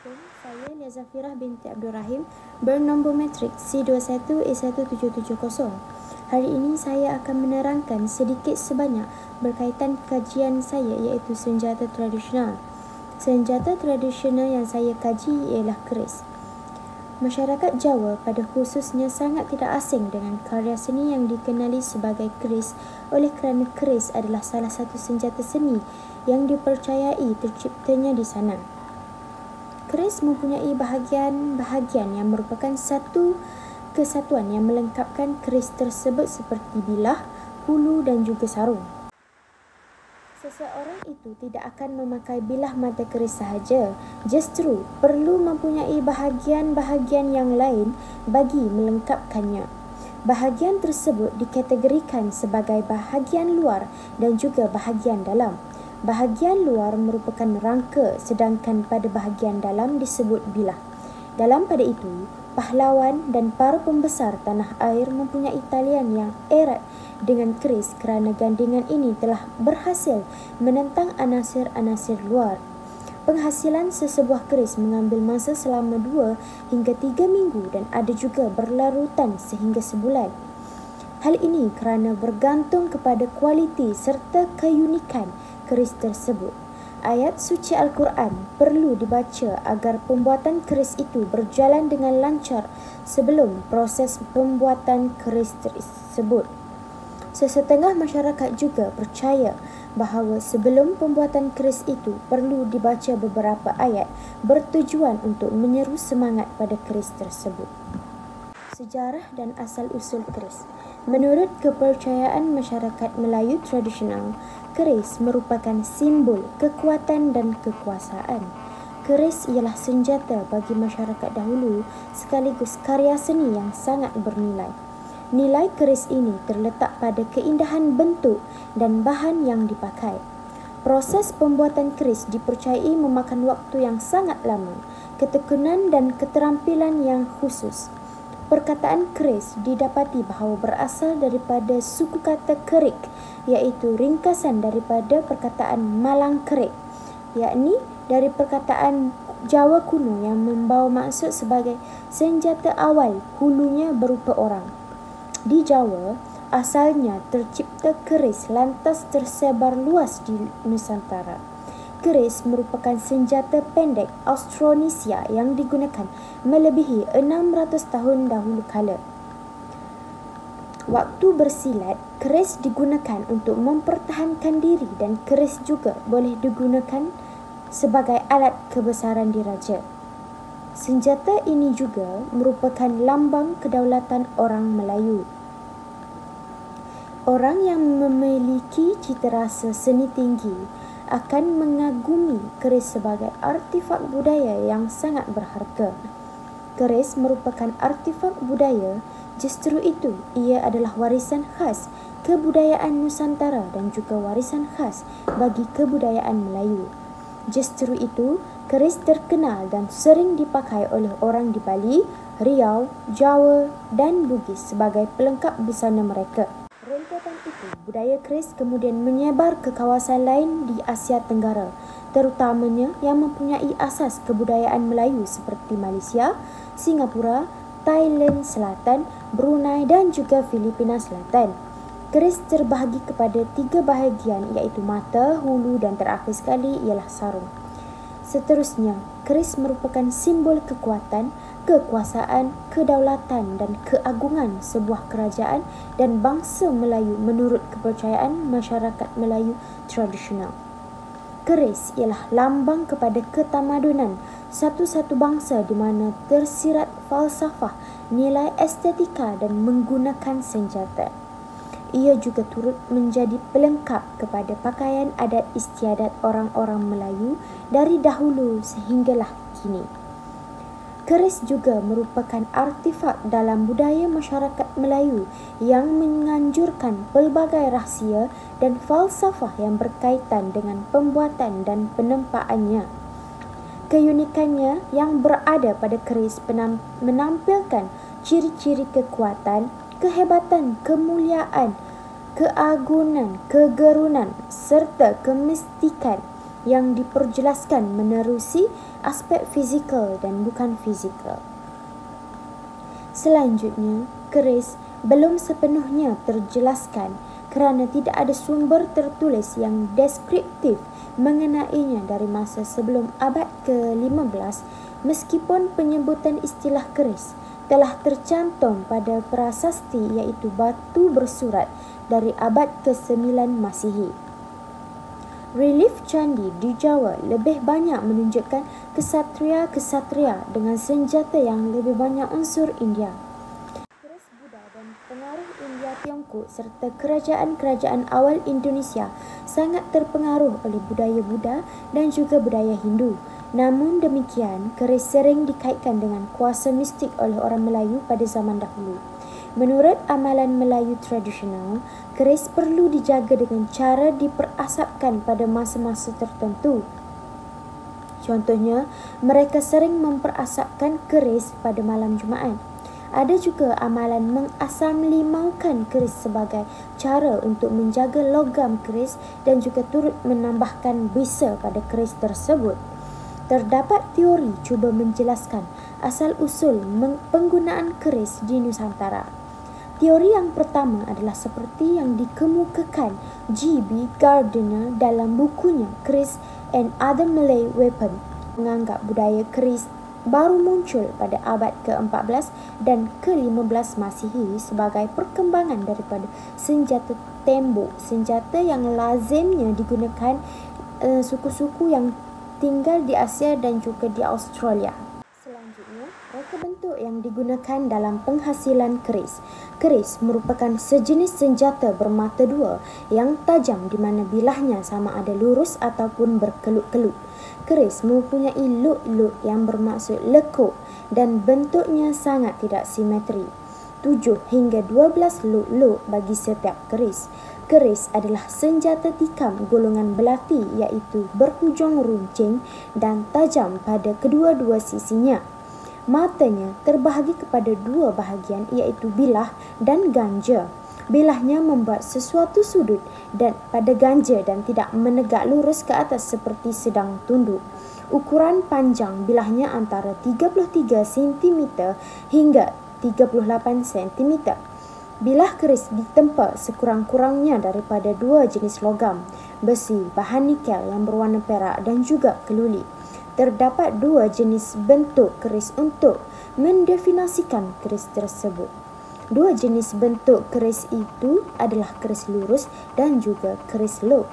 Assalamualaikum, saya Lia Zafirah binti Abdul Rahim, bernombor matrik C21A1770. Hari ini saya akan menerangkan sedikit sebanyak berkaitan kajian saya iaitu senjata tradisional. Senjata tradisional yang saya kaji ialah keris. Masyarakat Jawa pada khususnya sangat tidak asing dengan karya seni yang dikenali sebagai keris oleh kerana keris adalah salah satu senjata seni yang dipercayai terciptanya di sana. Keris mempunyai bahagian-bahagian yang merupakan satu kesatuan yang melengkapkan keris tersebut seperti bilah, hulu dan juga sarung. Seseorang itu tidak akan memakai bilah mata keris sahaja, justru perlu mempunyai bahagian-bahagian yang lain bagi melengkapkannya. Bahagian tersebut dikategorikan sebagai bahagian luar dan juga bahagian dalam. Bahagian luar merupakan rangka sedangkan pada bahagian dalam disebut bilah. Dalam pada itu, pahlawan dan para pembesar tanah air mempunyai talian yang erat dengan keris kerana gandingan ini telah berhasil menentang anasir-anasir luar. Penghasilan sesebuah keris mengambil masa selama 2 hingga 3 minggu dan ada juga berlarutan sehingga sebulan. Hal ini kerana bergantung kepada kualiti serta keunikan keris tersebut. Ayat suci Al-Quran perlu dibaca agar pembuatan keris itu berjalan dengan lancar sebelum proses pembuatan keris tersebut. Sesetengah masyarakat juga percaya bahawa sebelum pembuatan keris itu perlu dibaca beberapa ayat bertujuan untuk menyeru semangat pada keris tersebut. Sejarah dan asal-usul keris. Menurut kepercayaan masyarakat Melayu tradisional, keris merupakan simbol kekuatan dan kekuasaan. Keris ialah senjata bagi masyarakat dahulu sekaligus karya seni yang sangat bernilai. Nilai keris ini terletak pada keindahan bentuk dan bahan yang dipakai. Proses pembuatan keris dipercayai memakan waktu yang sangat lama, ketekunan dan keterampilan yang khusus. Perkataan keris didapati bahawa berasal daripada suku kata kerik, iaitu ringkasan daripada perkataan Malang kerik, yakni dari perkataan Jawa kuno yang membawa maksud sebagai senjata awal hulunya berupa orang. Di Jawa, asalnya tercipta keris lantas tersebar luas di Nusantara. Keris merupakan senjata pendek Austronesia yang digunakan melebihi 600 tahun dahulu kala. Waktu bersilat, keris digunakan untuk mempertahankan diri dan keris juga boleh digunakan sebagai alat kebesaran diraja. Senjata ini juga merupakan lambang kedaulatan orang Melayu. Orang yang memiliki cita rasa seni tinggi akan mengagumi keris sebagai artifak budaya yang sangat berharga. Keris merupakan artifak budaya, justru itu ia adalah warisan khas kebudayaan Nusantara dan juga warisan khas bagi kebudayaan Melayu. Justru itu, keris terkenal dan sering dipakai oleh orang di Bali, Riau, Jawa dan Bugis sebagai pelengkap busana mereka. Rentetan itu, budaya keris kemudian menyebar ke kawasan lain di Asia Tenggara, terutamanya yang mempunyai asas kebudayaan Melayu seperti Malaysia, Singapura, Thailand Selatan, Brunei dan juga Filipina Selatan. Keris terbahagi kepada 3 bahagian iaitu mata, hulu dan terakhir sekali ialah sarung. Seterusnya, keris merupakan simbol kekuatan, kekuasaan, kedaulatan dan keagungan sebuah kerajaan dan bangsa Melayu menurut kepercayaan masyarakat Melayu tradisional. Keris ialah lambang kepada ketamadunan satu-satu bangsa di mana tersirat falsafah, nilai estetika dan menggunakan senjata. Ia juga turut menjadi pelengkap kepada pakaian adat istiadat orang-orang Melayu dari dahulu sehinggalah kini. Keris juga merupakan artifak dalam budaya masyarakat Melayu yang menganjurkan pelbagai rahsia dan falsafah yang berkaitan dengan pembuatan dan penempaannya. Keunikannya yang berada pada keris menampilkan ciri-ciri kekuatan, kehebatan, kemuliaan, keagungan, kegerunan serta kemistikan yang diperjelaskan menerusi aspek fizikal dan bukan fizikal. Selanjutnya, keris belum sepenuhnya terjelaskan kerana tidak ada sumber tertulis yang deskriptif mengenainya dari masa sebelum abad ke-15, meskipun penyebutan istilah keris telah tercantum pada prasasti iaitu batu bersurat dari abad ke-9 Masihi. Relief candi di Jawa lebih banyak menunjukkan kesatria-kesatria dengan senjata yang lebih banyak unsur India. Keris Buddha dan pengaruh India Tiongkok serta kerajaan-kerajaan awal Indonesia sangat terpengaruh oleh budaya Buddha dan juga budaya Hindu. Namun demikian, keris sering dikaitkan dengan kuasa mistik oleh orang Melayu pada zaman dahulu. Menurut amalan Melayu tradisional, keris perlu dijaga dengan cara diperasapkan pada masa-masa tertentu. Contohnya, mereka sering memperasapkan keris pada malam Jumaat. Ada juga amalan mengasam limaukan keris sebagai cara untuk menjaga logam keris dan juga turut menambahkan bisa pada keris tersebut. Terdapat teori cuba menjelaskan asal-usul penggunaan keris di Nusantara. Teori yang pertama adalah seperti yang dikemukakan G.B. Gardiner dalam bukunya Keris and Other Malay Weapons, menganggap budaya keris baru muncul pada abad ke-14 dan ke-15 Masihi sebagai perkembangan daripada senjata tembok, senjata yang lazimnya digunakan suku-suku yang tinggal di Asia dan juga di Australia. Selanjutnya, reka bentuk yang digunakan dalam penghasilan keris. Keris merupakan sejenis senjata bermata dua yang tajam di mana bilahnya sama ada lurus ataupun berkeluk-keluk. Keris mempunyai luk-luk yang bermaksud lekuk dan bentuknya sangat tidak simetri. 7 hingga 12 luk-luk bagi setiap keris. Keris adalah senjata tikam golongan belati iaitu berhujung runcing dan tajam pada kedua-dua sisinya. Matanya terbahagi kepada dua bahagian iaitu bilah dan ganja. Bilahnya membuat sesuatu sudut dan pada ganja dan tidak menegak lurus ke atas seperti sedang tunduk. Ukuran panjang bilahnya antara 33 cm hingga 38 cm. Bilah keris ditempa sekurang-kurangnya daripada dua jenis logam, besi, bahan nikel yang berwarna perak dan juga keluli. Terdapat dua jenis bentuk keris untuk mendefinisikan keris tersebut. Dua jenis bentuk keris itu adalah keris lurus dan juga keris luk.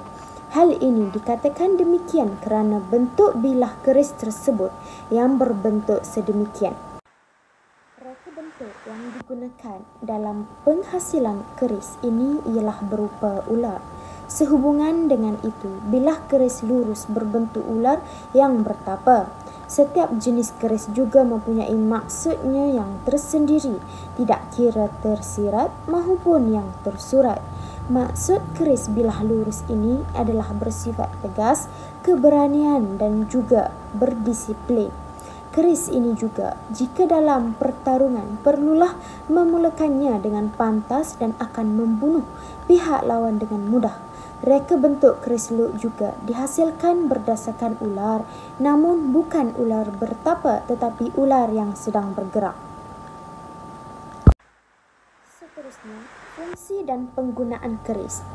Hal ini dikatakan demikian kerana bentuk bilah keris tersebut yang berbentuk sedemikian. Reka bentuk yang digunakan dalam penghasilan keris ini ialah berupa ular. Sehubungan dengan itu, bilah keris lurus berbentuk ular yang bertapa. Setiap jenis keris juga mempunyai maksudnya yang tersendiri, tidak kira tersirat maupun yang tersurat. Maksud keris bilah lurus ini adalah bersifat tegas, keberanian dan juga berdisiplin. Keris ini juga, jika dalam pertarungan, perlulah memulakannya dengan pantas dan akan membunuh pihak lawan dengan mudah. Reka bentuk keris luk juga dihasilkan berdasarkan ular, namun bukan ular bertapa tetapi ular yang sedang bergerak. Seterusnya, fungsi dan penggunaan keris.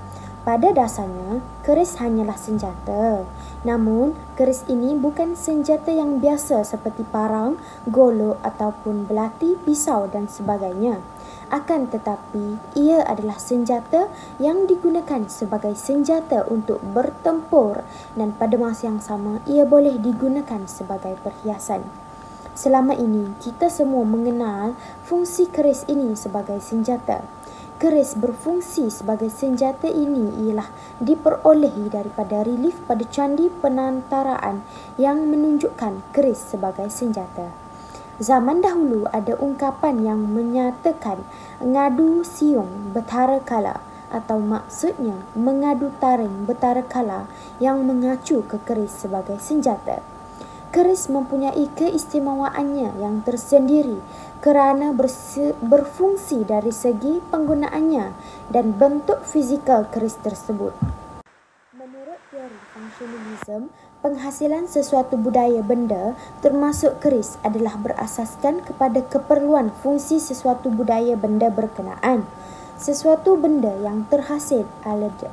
Pada dasarnya, keris hanyalah senjata. Namun, keris ini bukan senjata yang biasa seperti parang, golok ataupun belati, pisau dan sebagainya. Akan tetapi, ia adalah senjata yang digunakan sebagai senjata untuk bertempur dan pada masa yang sama, ia boleh digunakan sebagai perhiasan. Selama ini, kita semua mengenal fungsi keris ini sebagai senjata. Keris berfungsi sebagai senjata ini ialah diperolehi daripada relief pada candi penantaraan yang menunjukkan keris sebagai senjata. Zaman dahulu ada ungkapan yang menyatakan ngadu siung betara kala atau maksudnya mengadu taring betara kala yang mengacu ke keris sebagai senjata. Keris mempunyai keistimewaannya yang tersendiri kerana berfungsi dari segi penggunaannya dan bentuk fizikal keris tersebut. Menurut teori functionalism, Penghasilan sesuatu budaya benda termasuk keris adalah berasaskan kepada keperluan fungsi sesuatu budaya benda berkenaan. Sesuatu benda yang terhasil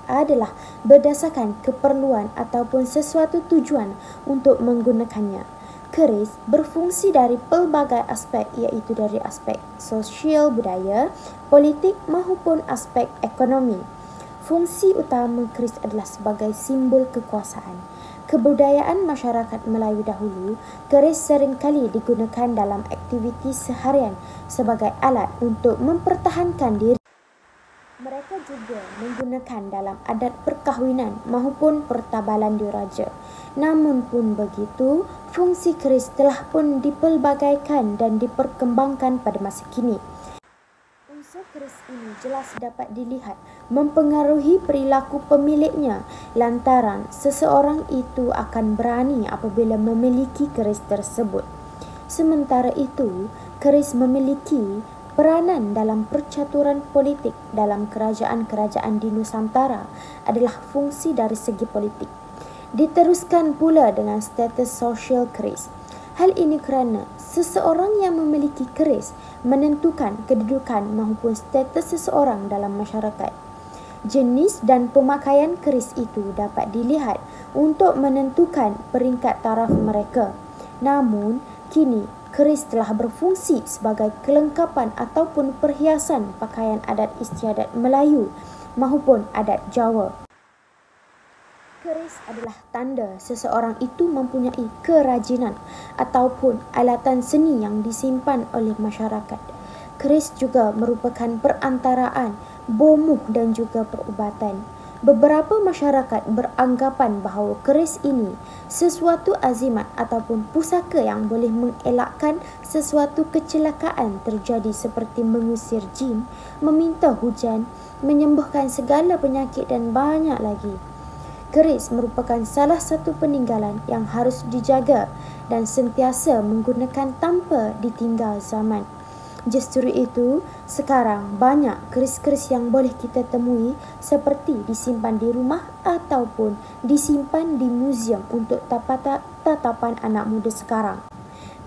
adalah berdasarkan keperluan ataupun sesuatu tujuan untuk menggunakannya. Keris berfungsi dari pelbagai aspek, iaitu dari aspek sosial budaya, politik maupun aspek ekonomi. Fungsi utama keris adalah sebagai simbol kekuasaan. Kebudayaan masyarakat Melayu dahulu, keris seringkali digunakan dalam aktiviti seharian sebagai alat untuk mempertahankan diri. Mereka juga menggunakan dalam adat perkahwinan maupun pertabalan diraja. Namun pun begitu, fungsi keris telah pun dipelbagaikan dan diperkembangkan pada masa kini. Unsur keris ini jelas dapat dilihat mempengaruhi perilaku pemiliknya lantaran seseorang itu akan berani apabila memiliki keris tersebut. Sementara itu, keris memiliki peranan dalam percaturan politik dalam kerajaan-kerajaan di Nusantara adalah fungsi dari segi politik. Diteruskan pula dengan status sosial keris. Hal ini kerana seseorang yang memiliki keris menentukan kedudukan maupun status seseorang dalam masyarakat. Jenis dan pemakaian keris itu dapat dilihat untuk menentukan peringkat taraf mereka. Namun, kini keris telah berfungsi sebagai kelengkapan ataupun perhiasan pakaian adat istiadat Melayu maupun adat Jawa. Keris adalah tanda seseorang itu mempunyai kerajinan ataupun alatan seni yang disimpan oleh masyarakat. Keris juga merupakan perantaraan, bomuh dan juga perubatan. Beberapa masyarakat beranggapan bahawa keris ini sesuatu azimat ataupun pusaka yang boleh mengelakkan sesuatu kecelakaan terjadi seperti mengusir jin, meminta hujan, menyembuhkan segala penyakit dan banyak lagi. Keris merupakan salah satu peninggalan yang harus dijaga dan sentiasa menggunakan tanpa ditinggal zaman. Justru itu, sekarang banyak keris-keris yang boleh kita temui seperti disimpan di rumah ataupun disimpan di muzium untuk tatapan anak muda sekarang.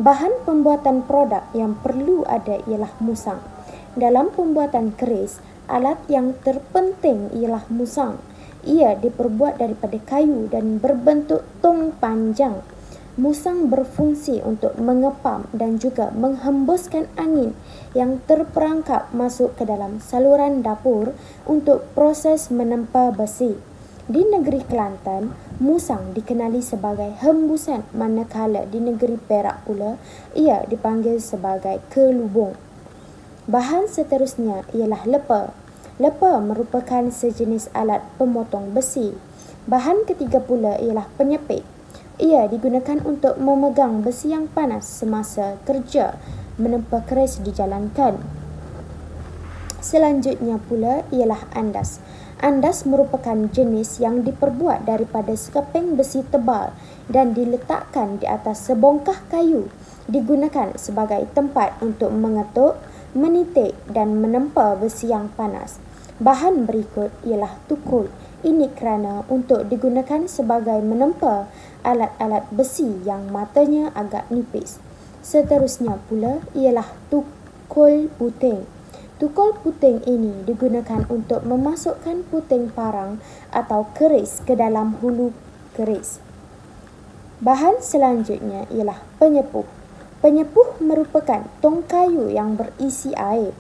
Bahan pembuatan produk yang perlu ada ialah musang. Dalam pembuatan keris, alat yang terpenting ialah musang. Ia diperbuat daripada kayu dan berbentuk tong panjang. Musang berfungsi untuk mengepam dan juga menghembuskan angin yang terperangkap masuk ke dalam saluran dapur untuk proses menempa besi. Di negeri Kelantan, musang dikenali sebagai hembusan, manakala di negeri Perak pula ia dipanggil sebagai kelubung. Bahan seterusnya ialah lepa. Lepa merupakan sejenis alat pemotong besi. Bahan ketiga pula ialah penyepit. Ia digunakan untuk memegang besi yang panas semasa kerja menempa keris dijalankan. Selanjutnya pula ialah andas. Andas merupakan jenis yang diperbuat daripada sekeping besi tebal dan diletakkan di atas sebongkah kayu. Digunakan sebagai tempat untuk mengetuk, menitik dan menempa besi yang panas. Bahan berikut ialah tukul. Ini kerana untuk digunakan sebagai menempa alat-alat besi yang matanya agak nipis. Seterusnya pula ialah tukul puting. Tukul puting ini digunakan untuk memasukkan puting parang atau keris ke dalam hulu keris. Bahan selanjutnya ialah penyepuh. Penyepuh merupakan tong kayu yang berisi air.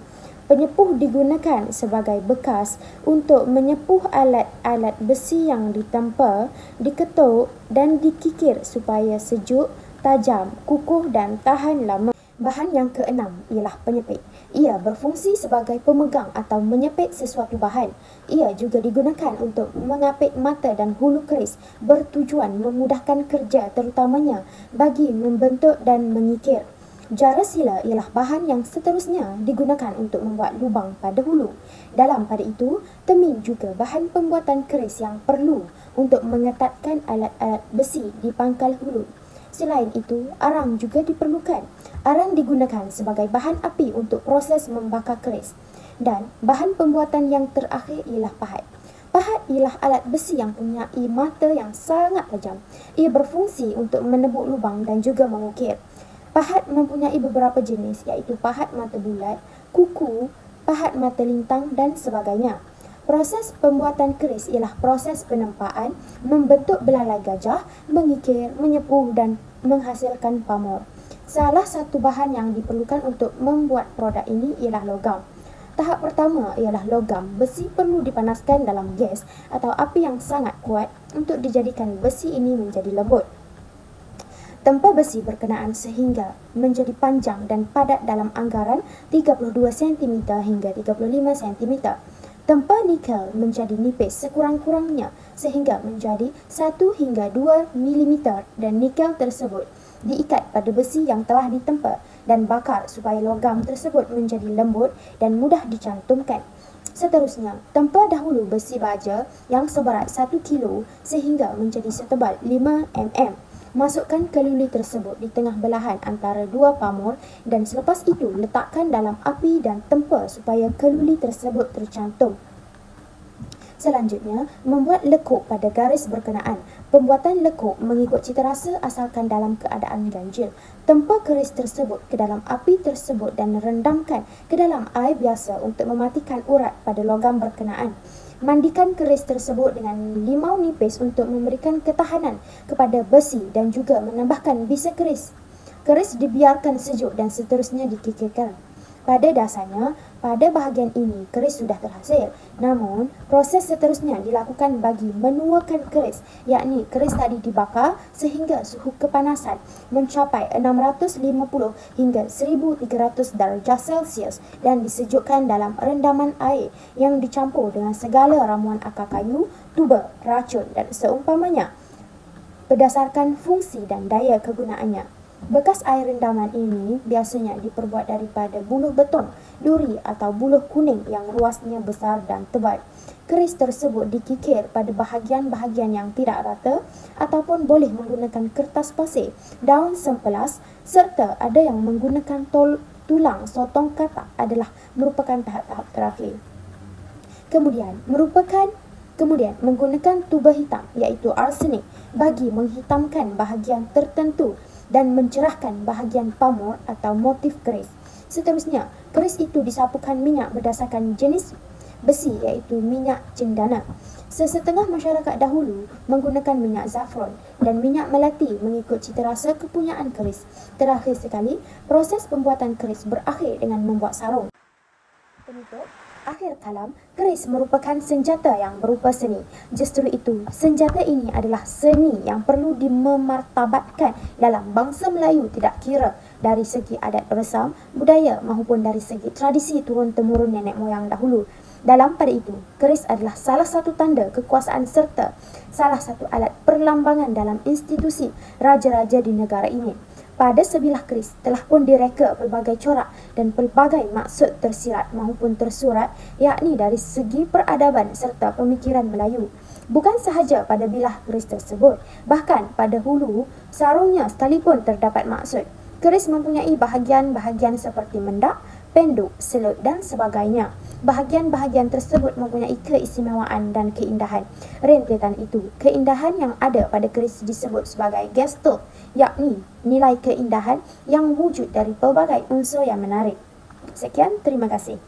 Penyepuh digunakan sebagai bekas untuk menyepuh alat-alat besi yang ditempa, diketuk dan dikikir supaya sejuk, tajam, kukuh dan tahan lama. Bahan yang keenam ialah penyepit. Ia berfungsi sebagai pemegang atau menyepit sesuatu bahan. Ia juga digunakan untuk mengapit mata dan hulu keris, bertujuan memudahkan kerja terutamanya bagi membentuk dan mengikir. Jarasila ialah bahan yang seterusnya digunakan untuk membuat lubang pada hulu. Dalam pada itu, temin juga bahan pembuatan keris yang perlu untuk mengetatkan alat-alat besi di pangkal hulu. Selain itu, arang juga diperlukan. Arang digunakan sebagai bahan api untuk proses membakar keris. Dan bahan pembuatan yang terakhir ialah pahat. Pahat ialah alat besi yang mempunyai mata yang sangat tajam. Ia berfungsi untuk menebuk lubang dan juga mengukir. Pahat mempunyai beberapa jenis, iaitu pahat mata bulat, kuku, pahat mata lintang dan sebagainya. Proses pembuatan keris ialah proses penempaan, membentuk belalai gajah, mengikir, menyepuh dan menghasilkan pamor. Salah satu bahan yang diperlukan untuk membuat produk ini ialah logam. Tahap pertama ialah logam. Besi perlu dipanaskan dalam gas atau api yang sangat kuat untuk dijadikan besi ini menjadi lembut. Tempa besi berkenaan sehingga menjadi panjang dan padat dalam anggaran 32 cm hingga 35 cm. Tempa nikel menjadi nipis sekurang-kurangnya sehingga menjadi 1 hingga 2 mm dan nikel tersebut diikat pada besi yang telah ditempa dan bakar supaya logam tersebut menjadi lembut dan mudah dicantumkan. Seterusnya, tempa dahulu besi baja yang seberat 1 kilo sehingga menjadi setebal 5 mm. Masukkan keluli tersebut di tengah belahan antara dua pamor dan selepas itu letakkan dalam api dan tempa supaya keluli tersebut tercantum. Selanjutnya, membuat lekuk pada garis berkenaan. Pembuatan lekuk mengikut citarasa asalkan dalam keadaan ganjil. Tempa keris tersebut ke dalam api tersebut dan rendamkan ke dalam air biasa untuk mematikan urat pada logam berkenaan. Mandikan keris tersebut dengan limau nipis untuk memberikan ketahanan kepada besi dan juga menambahkan bisa keris. Keris dibiarkan sejuk dan seterusnya dikikirkan. Pada dasarnya, pada bahagian ini keris sudah terhasil. Namun, proses seterusnya dilakukan bagi menuakan keris, yakni keris tadi dibakar sehingga suhu kepanasan mencapai 650 hingga 1300 darjah Celsius dan disejukkan dalam rendaman air yang dicampur dengan segala ramuan akar kayu, tuba, racun dan seumpamanya berdasarkan fungsi dan daya kegunaannya. Bekas air rendaman ini biasanya diperbuat daripada buluh betung, duri atau buluh kuning yang ruasnya besar dan tebal. Keris tersebut dikikir pada bahagian-bahagian yang tidak rata ataupun boleh menggunakan kertas pasir, daun sempelas serta ada yang menggunakan tulang sotong katak adalah merupakan tahap-tahap terakhir. Kemudian menggunakan tuba hitam iaitu arsenik bagi menghitamkan bahagian tertentu dan mencerahkan bahagian pamor atau motif keris. Seterusnya, keris itu disapukan minyak berdasarkan jenis besi iaitu minyak cendana. Sesetengah masyarakat dahulu menggunakan minyak zafron dan minyak melati mengikut citarasa kepunyaan keris. Terakhir sekali, proses pembuatan keris berakhir dengan membuat sarung. Penutup. Akhir kalam, keris merupakan senjata yang berupa seni. Justru itu, senjata ini adalah seni yang perlu dimemartabatkan dalam bangsa Melayu tidak kira dari segi adat resam, budaya maupun dari segi tradisi turun-temurun nenek moyang dahulu. Dalam pada itu, keris adalah salah satu tanda kekuasaan serta salah satu alat perlambangan dalam institusi raja-raja di negara ini. Pada sebilah keris telah pun direka pelbagai corak dan pelbagai maksud tersirat maupun tersurat, yakni dari segi peradaban serta pemikiran Melayu. Bukan sahaja pada bilah keris tersebut, bahkan pada hulu sarungnya sekalipun terdapat maksud. Keris mempunyai bahagian-bahagian seperti mendak, penduk, selut dan sebagainya. Bahagian-bahagian tersebut mempunyai keistimewaan dan keindahan. Rentetan itu, keindahan yang ada pada keris disebut sebagai gestur, yakni nilai keindahan yang wujud dari pelbagai unsur yang menarik. Sekian, terima kasih.